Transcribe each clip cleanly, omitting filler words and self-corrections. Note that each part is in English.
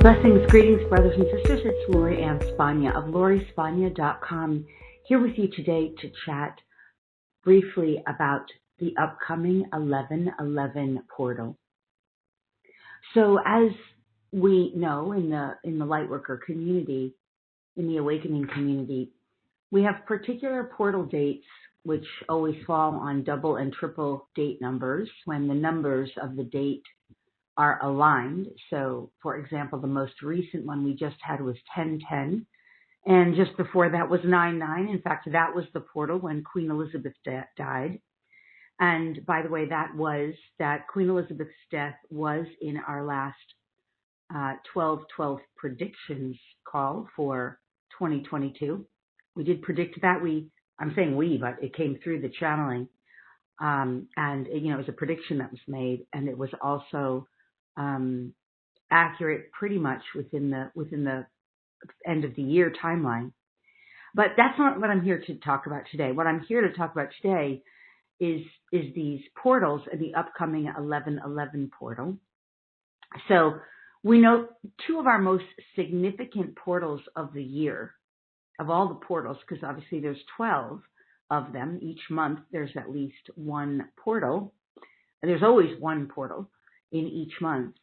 Blessings, greetings, brothers and sisters. It's Lori Ann Spagna of LoriSpagna.com, here with you today to chat briefly about the upcoming 11/11 portal. So, as we know in the Lightworker community, in the Awakening community, we have particular portal dates which always fall on double and triple date numbers when the numbers of the date are aligned. So, for example, the most recent one we just had was 10/10, and just before that was 9/9. In fact, that was the portal when Queen Elizabeth died. And by the way, that Queen Elizabeth's death was in our last 12/12 predictions call for 2022. We did predict that. I'm saying we, but it came through the channeling, and it was a prediction that was made, and it was also accurate pretty much within the end of the year timeline. But that's not what I'm here to talk about today. What I'm here to talk about today is these portals and the upcoming 11/11 portal. So we know two of our most significant portals of the year, of all the portals, because obviously there's 12 of them. Each month there's at least one portal. There's always one portal in each month.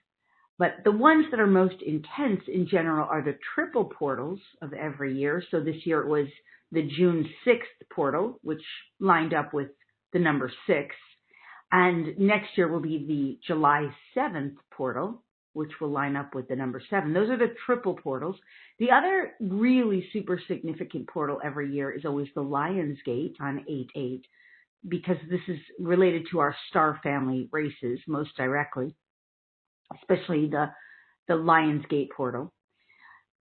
But the ones that are most intense in general are the triple portals of every year. So this year it was the June 6th portal, which lined up with the number 6. And next year will be the July 7th portal, which will line up with the number 7. Those are the triple portals. The other really super significant portal every year is always the Lion's Gate on 8/8, because this is related to our star family races most directly, especially the Lion's Gate portal.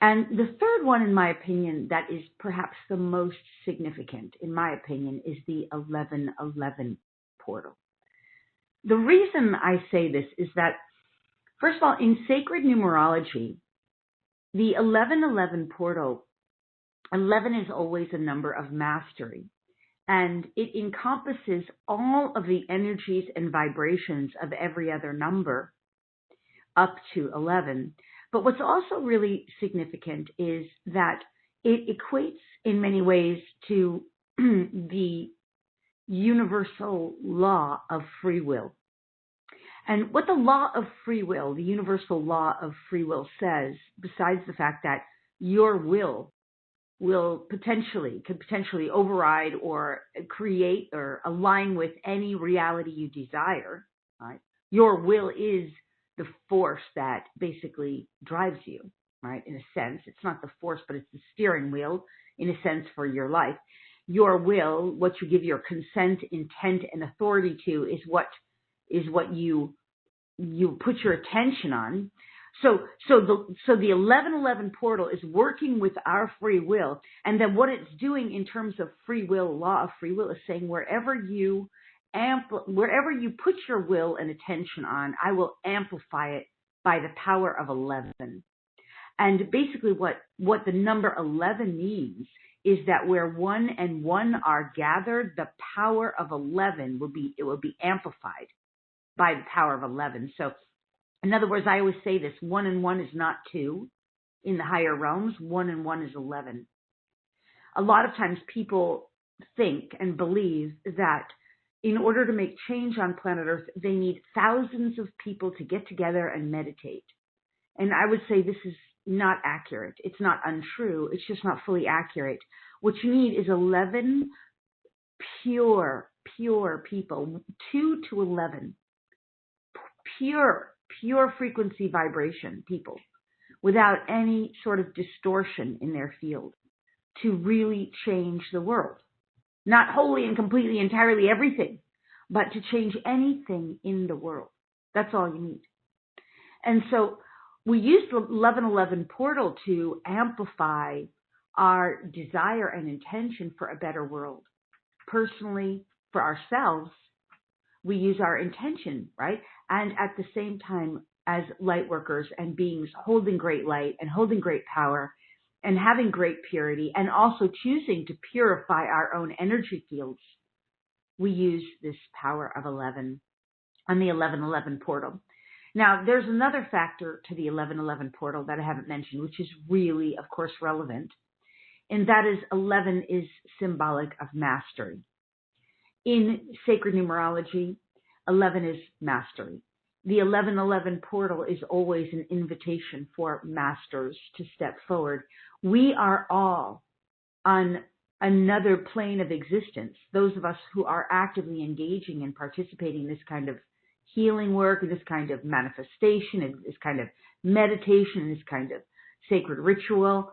And the third one, in my opinion, that is perhaps the most significant, in my opinion, is the 11/11 portal. The reason I say this is that, first of all, in sacred numerology, the 11/11 portal, 11 is always a number of mastery. And it encompasses all of the energies and vibrations of every other number up to 11. But what's also really significant is that it equates in many ways to the universal law of free will. And what the law of free will, the universal law of free will says, besides the fact that your will could potentially override or create or align with any reality you desire, right? Your will is the force that basically drives you, right? In a sense, it's not the force, but it's the steering wheel, in a sense, for your life. Your will, what you give your consent, intent, and authority to, is what you put your attention on. So the 11/11 portal is working with our free will, and then what it's doing in terms of free will, law of free will, is saying wherever you put your will and attention on, I will amplify it by the power of 11. And basically what the number 11 means is that where 1 and 1 are gathered, the power of 11 will be amplified by the power of 11. So in other words, I always say this: 1 and 1 is not 2 in the higher realms. 1 and 1 is 11. A lot of times people think and believe that in order to make change on planet Earth, they need thousands of people to get together and meditate. And I would say this is not accurate. It's not untrue. It's just not fully accurate. What you need is 11 pure people, 2 to 11, pure frequency vibration people without any sort of distortion in their field to really change the world. Not wholly and completely, entirely everything, but to change anything in the world. That's all you need. And so we use the 11/11 portal to amplify our desire and intention for a better world. Personally, for ourselves, we use our intention, right? And at the same time, as light workers and beings holding great light and holding great power and having great purity, and also choosing to purify our own energy fields, we use this power of 11 on the 11/11 portal. Now, there's another factor to the 1111 portal that I haven't mentioned, which is really, of course, relevant. And that is 11 is symbolic of mastery. In sacred numerology, 11 is mastery. The 1111 portal is always an invitation for masters to step forward. We are all on another plane of existence. Those of us who are actively engaging and participating in this kind of healing work, this kind of manifestation, and this kind of meditation, and this kind of sacred ritual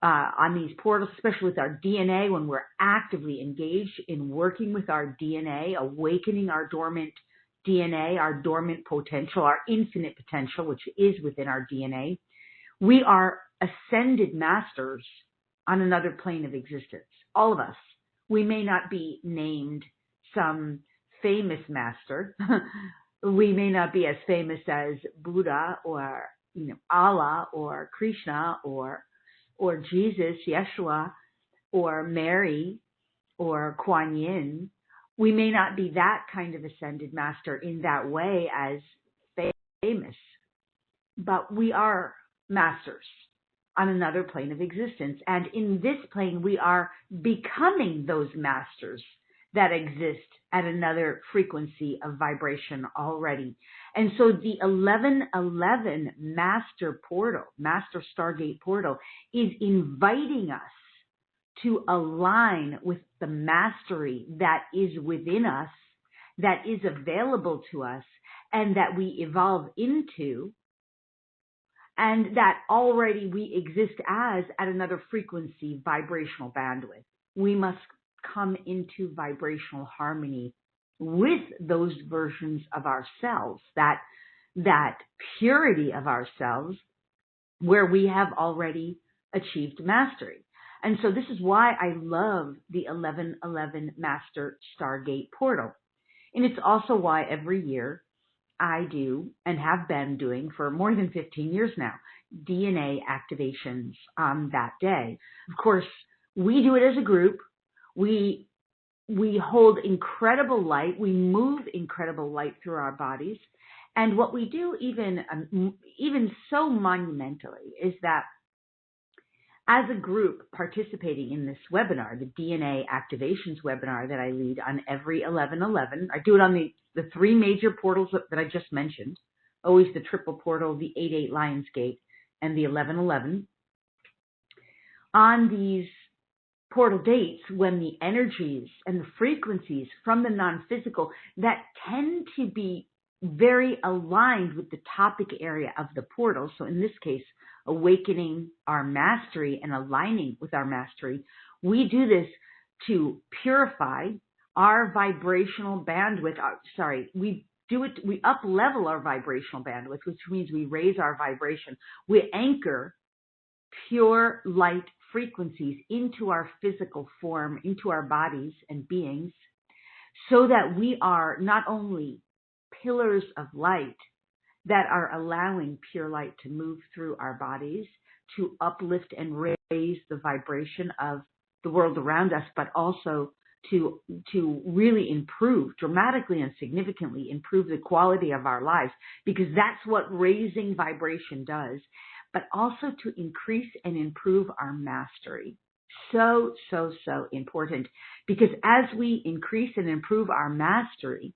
on these portals, especially with our DNA, when we're actively engaged in working with our DNA, awakening our dormant DNA, our dormant potential, our infinite potential, which is within our DNA. We are ascended masters on another plane of existence. All of us. We may not be named some famous master. We may not be as famous as Buddha or Allah or Krishna or Jesus, Yeshua, or Mary or Kuan Yin. We may not be that kind of ascended master in that way as famous, but we are masters on another plane of existence. And in this plane, we are becoming those masters that exist at another frequency of vibration already. And so the 1111 master portal, master Stargate portal, is inviting us to align with the mastery that is within us, that is available to us, and that we evolve into, and that already we exist as at another frequency, vibrational bandwidth. We must come into vibrational harmony with those versions of ourselves, that purity of ourselves where we have already achieved mastery. And so this is why I love the 1111 Master Stargate portal. And it's also why every year I do and have been doing for more than 15 years now, DNA activations on that day. Of course, we do it as a group. We hold incredible light. We move incredible light through our bodies. And what we do even so monumentally is that as a group participating in this webinar, the DNA activations webinar that I lead on every 11/11, I do it on the three major portals that I just mentioned, always the triple portal, the 8/8 Lionsgate, and the 11/11. On these portal dates, when the energies and the frequencies from the non-physical that tend to be very aligned with the topic area of the portal, so in this case, awakening our mastery and aligning with our mastery, we do this to purify our vibrational bandwidth. We up-level our vibrational bandwidth, which means we raise our vibration. We anchor pure light frequencies into our physical form, into our bodies and beings, so that we are not only pillars of light that are allowing pure light to move through our bodies to uplift and raise the vibration of the world around us, but also to really improve, dramatically and significantly improve the quality of our lives, because that's what raising vibration does, but also to increase and improve our mastery. So, so, so important, because as we increase and improve our mastery,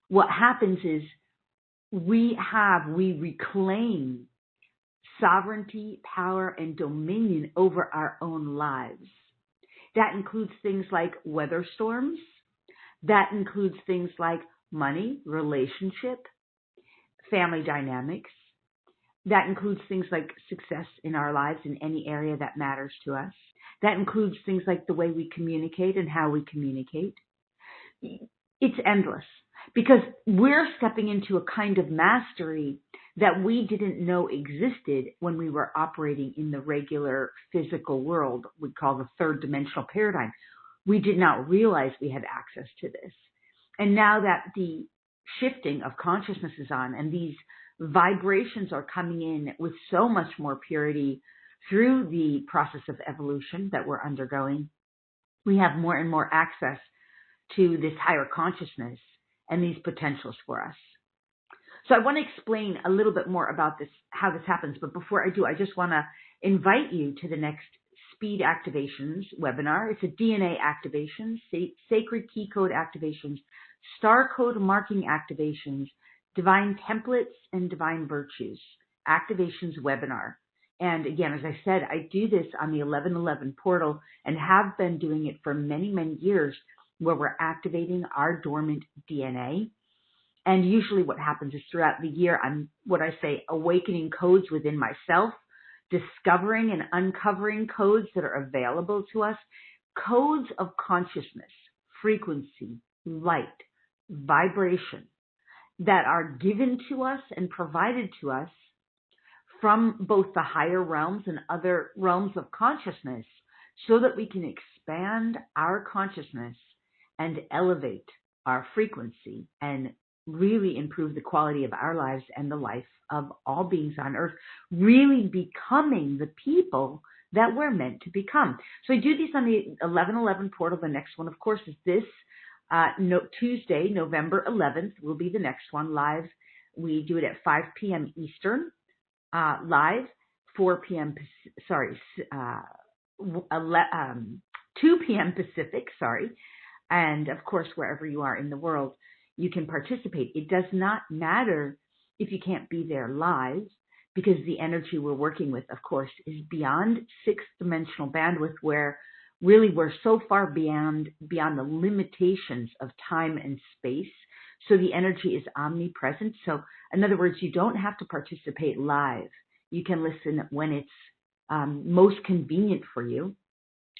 what happens is we reclaim sovereignty, power, and dominion over our own lives. That includes things like weather storms. That includes things like money, relationship, family dynamics. That includes things like success in our lives in any area that matters to us. That includes things like the way we communicate and how we communicate. It's endless, because we're stepping into a kind of mastery that we didn't know existed when we were operating in the regular physical world we call the third dimensional paradigm. We did not realize we had access to this. And now that the shifting of consciousness is on and these vibrations are coming in with so much more purity through the process of evolution that we're undergoing, we have more and more access to this higher consciousness and these potentials for us. So I want to explain a little bit more about this, how this happens. But before I do, I just want to invite you to the next Speed Activations webinar. It's a DNA activation, sacred key code activations, star code marking activations, divine templates, and divine virtues activations webinar. And again, as I said, I do this on the 1111 portal and have been doing it for many, many years, where we're activating our dormant DNA. And usually what happens is throughout the year, I'm what I say, awakening codes within myself, discovering and uncovering codes that are available to us, codes of consciousness, frequency, light, vibration that are given to us and provided to us from both the higher realms and other realms of consciousness, so that we can expand our consciousness and elevate our frequency and really improve the quality of our lives and the life of all beings on earth, really becoming the people that we're meant to become. So I do these on the 1111 portal. The next one, of course, is this Tuesday, November 11th, will be the next one live. We do it at 5 p.m. Eastern, live, 4 p.m. 2 p.m. Pacific, and of course, wherever you are in the world, you can participate. It does not matter if you can't be there live, because the energy we're working with, of course, is beyond sixth dimensional bandwidth, where really we're so far beyond the limitations of time and space. So the energy is omnipresent. So in other words, you don't have to participate live. You can listen when it's most convenient for you,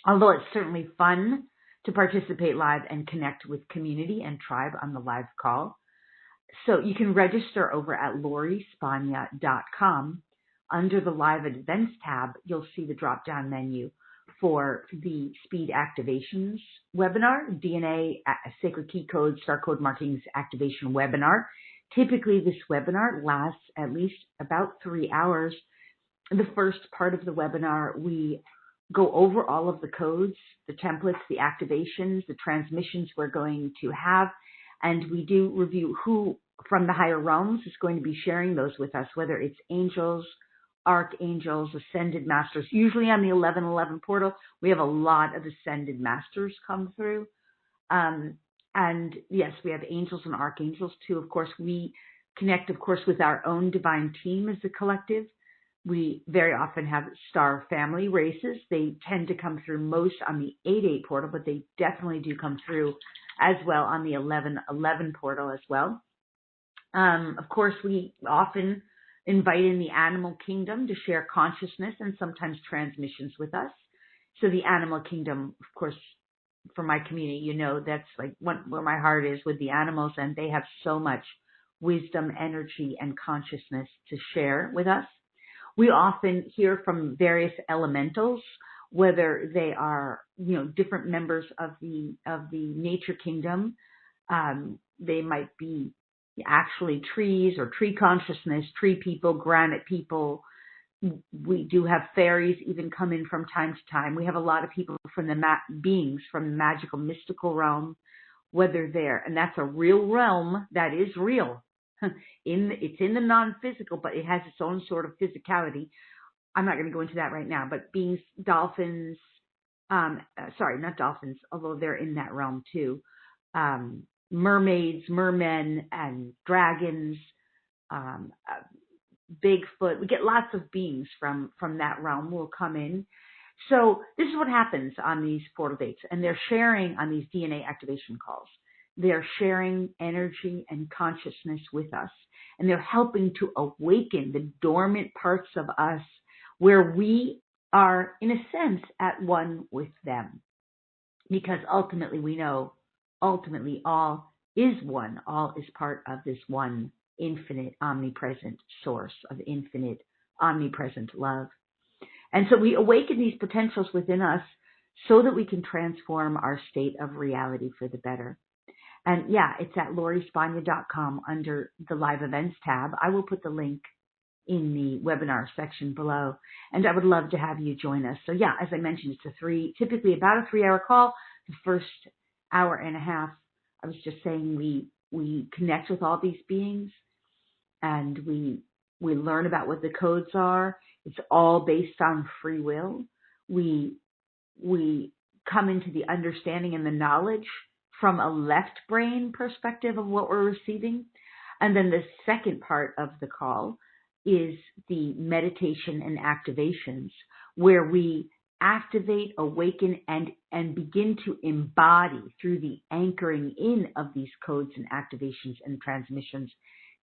although it's certainly fun to participate live and connect with community and tribe on the live call. So you can register over at LoriSpagna.com. Under the Live Events tab, you'll see the drop-down menu for the Speed Activations webinar, DNA Sacred Key Code, Star Code Markings Activation webinar. Typically, this webinar lasts at least about 3 hours. The first part of the webinar, we go over all of the codes, the templates, the activations, the transmissions we're going to have, and we do review who from the higher realms is going to be sharing those with us, whether it's angels, archangels, ascended masters. Usually on the 1111 portal, we have a lot of ascended masters come through. And yes, we have angels and archangels too. Of course, we connect, of course, with our own divine team as a collective. We very often have star family races. They tend to come through most on the 88 portal, but they definitely do come through as well on the 1111 portal as well. Of course, we often invite in the animal kingdom to share consciousness and sometimes transmissions with us. So the animal kingdom, of course, for my community, you know, that's like where my heart is with the animals, and they have so much wisdom, energy, and consciousness to share with us. We often hear from various elementals, whether they are, you know, different members of the nature kingdom. They might be actually trees or tree consciousness, tree people, granite people. We do have fairies even come in from time to time. We have a lot of people from the beings from the magical, mystical realm, whether they're, and that's a real realm that is real. It's in the non-physical, but it has its own sort of physicality. I'm not going to go into that right now, but beings, dolphins, not dolphins, although they're in that realm too. Mermaids, mermen, and dragons, Bigfoot. We get lots of beings from that realm will come in. So this is what happens on these portal dates, and they're sharing on these DNA activation calls. They're sharing energy and consciousness with us, and they're helping to awaken the dormant parts of us where we are, in a sense, at one with them. Because ultimately we know, all is one. All is part of this one infinite, omnipresent source of infinite, omnipresent love. And so we awaken these potentials within us so that we can transform our state of reality for the better. And yeah, it's at LoriSpagna.com under the Live Events tab. I will put the link in the webinar section below, and I would love to have you join us. So yeah, as I mentioned, it's typically about a 3-hour call. The first hour and a half, I was just saying, we connect with all these beings, and we learn about what the codes are. It's all based on free will. We come into the understanding and the knowledge from a left brain perspective of what we're receiving. And then the second part of the call is the meditation and activations, where we activate, awaken, and begin to embody through the anchoring in of these codes and activations and transmissions,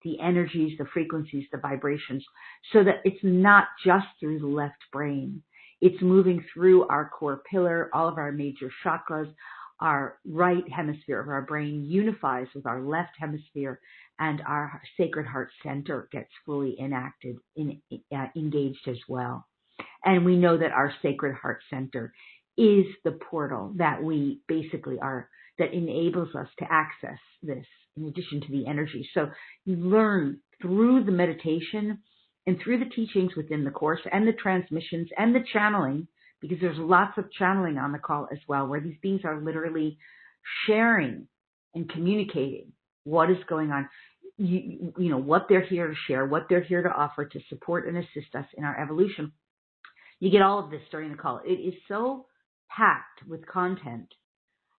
the energies, the frequencies, the vibrations, so that it's not just through the left brain. It's moving through our core pillar, all of our major chakras. Our right hemisphere of our brain unifies with our left hemisphere, and our sacred heart center gets fully engaged as well. And we know that our sacred heart center is the portal that we basically are, that enables us to access this in addition to the energy. So you learn through the meditation and through the teachings within the course and the transmissions and the channeling, because there's lots of channeling on the call as well, where these beings are literally sharing and communicating what is going on, you know, what they're here to share, what they're here to offer to support and assist us in our evolution. You get all of this during the call. It is so packed with content,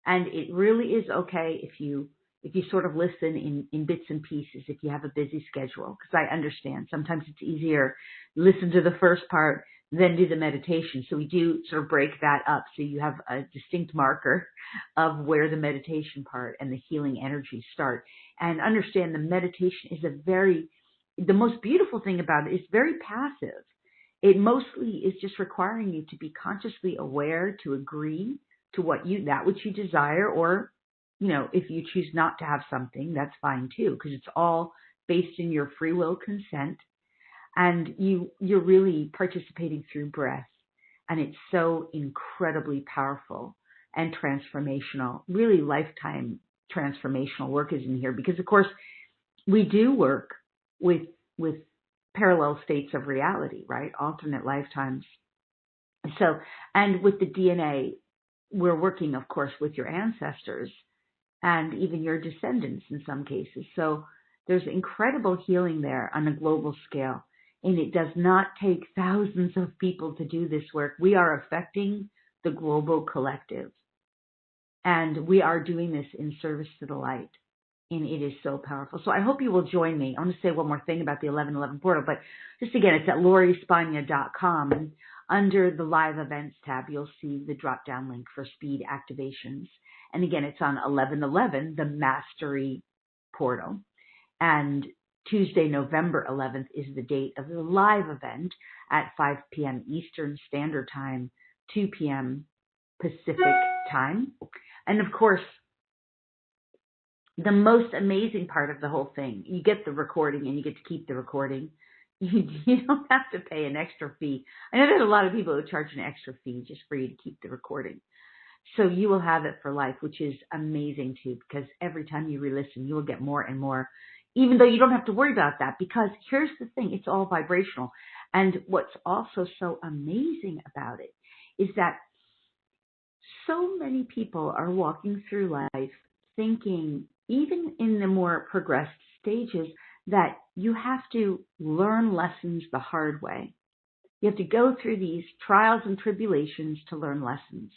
and it really is okay if you sort of listen in bits and pieces, if you have a busy schedule, because I understand sometimes it's easier listen to the first part, then do the meditation. So we do sort of break that up so you have a distinct marker of where the meditation part and the healing energies start. And understand the meditation is the most beautiful thing about it is very passive. It mostly is just requiring you to be consciously aware, to agree to that which you desire, or, you know, if you choose not to have something, that's fine too, because it's all based in your free will consent. And you're really participating through breath. And it's so incredibly powerful and transformational. Really lifetime transformational work is in here, because of course we do work with parallel states of reality, right? Alternate lifetimes. So, and with the DNA, we're working, of course, with your ancestors and even your descendants in some cases. So there's incredible healing there on a global scale. And it does not take thousands of people to do this work. We are affecting the global collective. And we are doing this in service to the light. And it is so powerful. So I hope you will join me. I want to say one more thing about the 1111 portal. But just again, it's at LoriSpagna.com. And under the live events tab, you'll see the drop-down link for speed activations. And again, it's on 1111, the mastery portal. And Tuesday, November 11th is the date of the live event at 5 p.m. Eastern Standard Time, 2 p.m. Pacific Time. And of course, the most amazing part of the whole thing, you get the recording and you get to keep the recording. You don't have to pay an extra fee. I know there's a lot of people who charge an extra fee just for you to keep the recording. So you will have it for life, which is amazing too, because every time you re-listen, you will get more and more, even though you don't have to worry about that, because here's the thing, it's all vibrational. And what's also so amazing about it is that so many people are walking through life thinking, even in the more progressed stages, that you have to learn lessons the hard way. You have to go through these trials and tribulations to learn lessons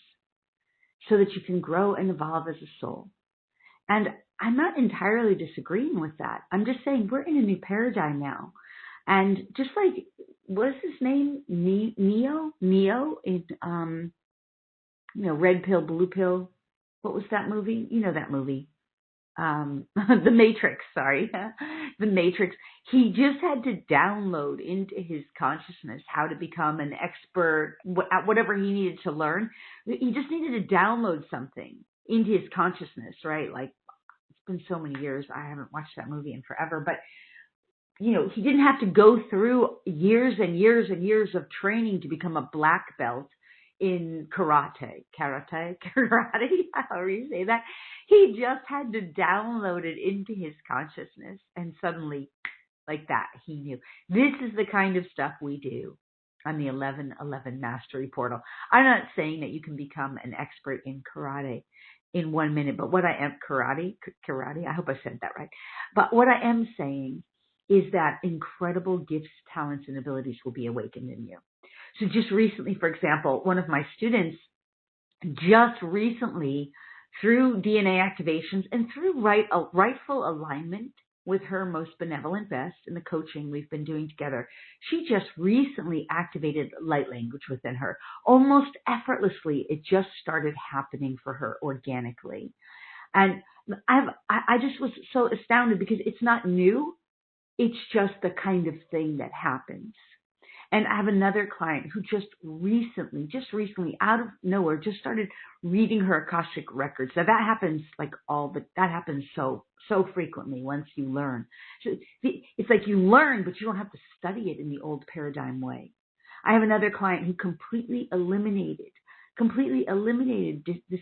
so that you can grow and evolve as a soul. And I'm not entirely disagreeing with that. I'm just saying we're in a new paradigm now. And just like, what is his name? Neo in, Red Pill, Blue Pill. What was that movie? You know that movie. The Matrix, sorry. The Matrix. He just had to download into his consciousness how to become an expert at whatever he needed to learn. He just needed to download something into his consciousness, right? Like, it's been so many years. I haven't watched that movie in forever, but he didn't have to go through years and years and years of training to become a black belt in karate, however you say that. He just had to download it into his consciousness, and suddenly, like that, he knew. This is the kind of stuff we do on the 1111 Mastery Portal. I'm not saying that you can become an expert in karate in 1 minute, but what I am, karate, I hope I said that right. But what I am saying is that incredible gifts, talents, and abilities will be awakened in you. So just recently, for example, one of my students just recently, through DNA activations and through rightful alignment with her most benevolent best in the coaching we've been doing together, she just recently activated light language within her. Almost effortlessly, it just started happening for her organically. And I just was so astounded because it's not new. It's just the kind of thing that happens. And I have another client who just recently, out of nowhere, just started reading her Akashic records. Now that happens that happens so frequently once you learn. So it's like you learn, but you don't have to study it in the old paradigm way. I have another client who completely eliminated this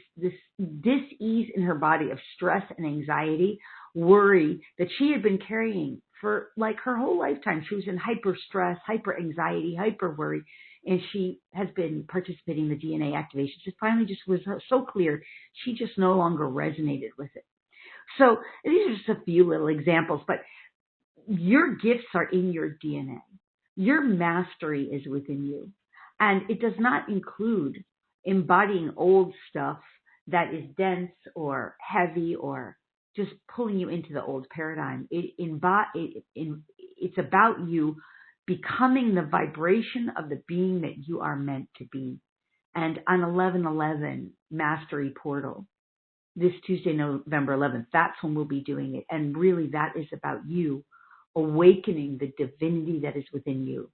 dis-ease in her body of stress and anxiety, worry that she had been carrying for like her whole lifetime. She was in hyper stress, hyper anxiety, hyper worry, and she has been participating in the DNA activation. It finally just was so clear she just no longer resonated with it. So these are just a few little examples, but your gifts are in your DNA. Your mastery is within you, and it does not include embodying old stuff that is dense or heavy or just pulling you into the old paradigm. It's about you becoming the vibration of the being that you are meant to be. And on 11/11 Mastery Portal, this Tuesday, November 11th, that's when we'll be doing it. And really that is about you awakening the divinity that is within you,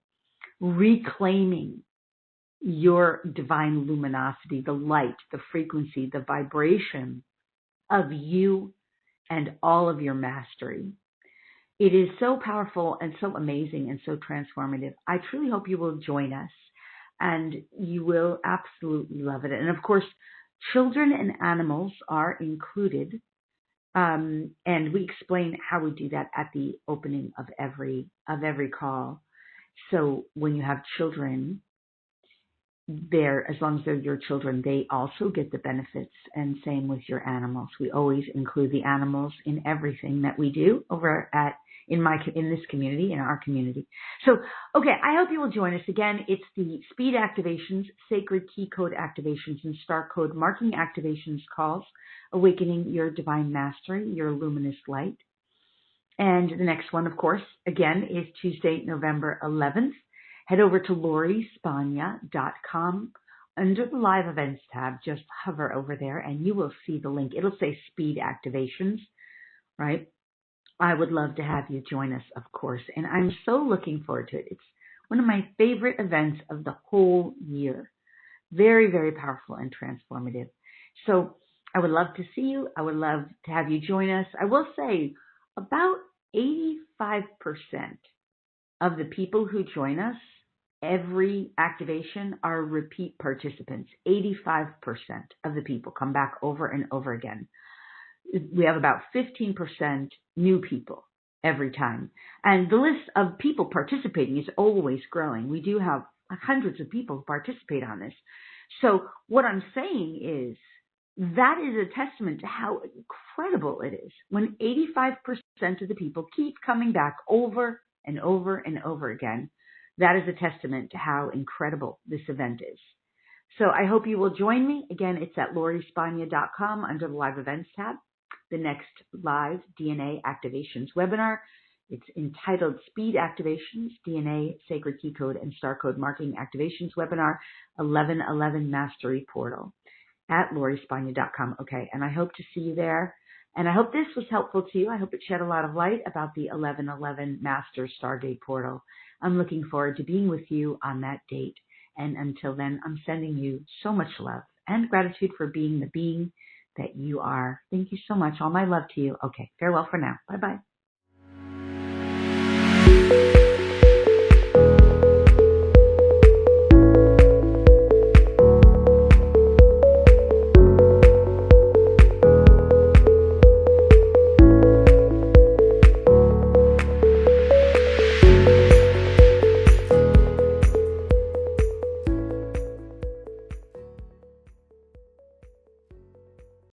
reclaiming your divine luminosity, the light, the frequency, the vibration of you and all of your mastery. It is so powerful and so amazing and so transformative. I truly hope you will join us, and you will absolutely love it. And of course, children and animals are included, and we explain how we do that at the opening of every call. So when you have children, as long as they're your children, they also get the benefits, and same with your animals. We always include the animals in everything that we do over in this community, in our community. So, okay, I hope you will join us again. It's the speed activations, sacred key code activations, and star code marking activations calls, awakening your divine mastery, your luminous light. And the next one, of course, again, is Tuesday, November 11th. Head over to LoriSpagna.com. Under the live events tab, just hover over there and you will see the link. It'll say speed activations, right? I would love to have you join us, of course. And I'm so looking forward to it. It's one of my favorite events of the whole year. Very, very powerful and transformative. So I would love to see you. I would love to have you join us. I will say about 85% of the people who join us every activation are repeat participants. 85% of the people come back over and over again. We have about 15% new people every time. And the list of people participating is always growing. We do have hundreds of people who participate on this. So what I'm saying is that is a testament to how incredible it is when 85% of the people keep coming back over and over and over again. That is a testament to how incredible this event is. So I hope you will join me. Again, it's at LoriSpagna.com under the live events tab. The next live DNA activations webinar. It's entitled Speed Activations, DNA, Sacred Key Code, and Star Code Marking Activations Webinar, 11/11 Mastery Portal at LoriSpagna.com. Okay, and I hope to see you there. And I hope this was helpful to you. I hope it shed a lot of light about the 11/11 Master Stargate Portal. I'm looking forward to being with you on that date. And until then, I'm sending you so much love and gratitude for being the being that you are. Thank you so much. All my love to you. Okay, farewell for now. Bye-bye.